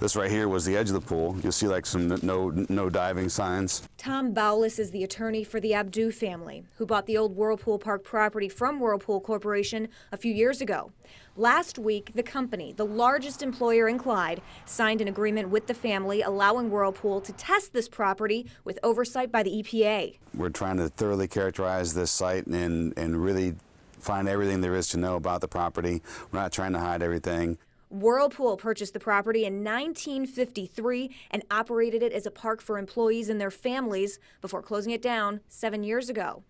This right here was the edge of the pool. You'll see like some no diving signs. Tom Bowles is the attorney for the Abdu family, who bought the old Whirlpool Park property from Whirlpool Corporation a few years ago. Last week, the company, the largest employer in Clyde, signed an agreement with the family allowing Whirlpool to test this property with oversight by the EPA. We're trying to thoroughly characterize this site and really find everything there is to know about the property. We're not trying to hide everything. Whirlpool purchased the property in 1953 and operated it as a park for employees and their families before closing it down 7 years ago.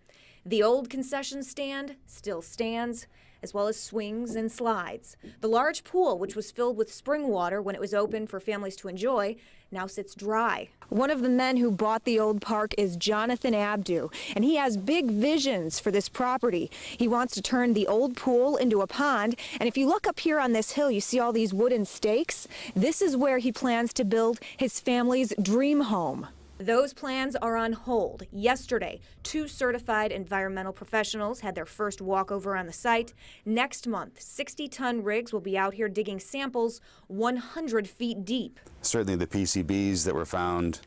The old concession stand still stands, as well as swings and slides. The large pool, which was filled with spring water when it was open for families to enjoy, now sits dry. One of the men who bought the old park is Jonathan Abdu, and he has big visions for this property. He wants to turn the old pool into a pond, and if you look up here on this hill, you see all these wooden stakes. This is where he plans to build his family's dream home. Those plans are on hold. Yesterday, 2 certified environmental professionals had their first walkover on the site. Next month, 60-ton rigs will be out here digging samples 100 feet deep. Certainly the PCBs that were found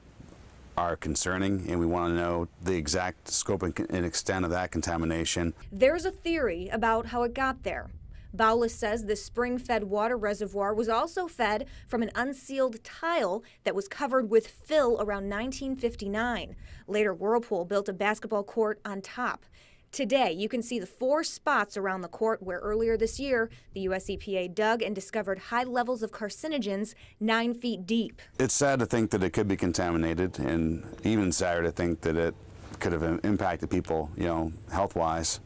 are concerning, and we want to know the exact scope and extent of that contamination. There's a theory about how it got there. Bowles says this spring-fed water reservoir was also fed from an unsealed tile that was covered with fill around 1959. Later, Whirlpool built a basketball court on top. Today, you can see the 4 spots around the court where earlier this year, the U.S. EPA dug and discovered high levels of carcinogens 9 feet deep. It's sad to think that it could be contaminated, and even sadder to think that it could have impacted people, health-wise.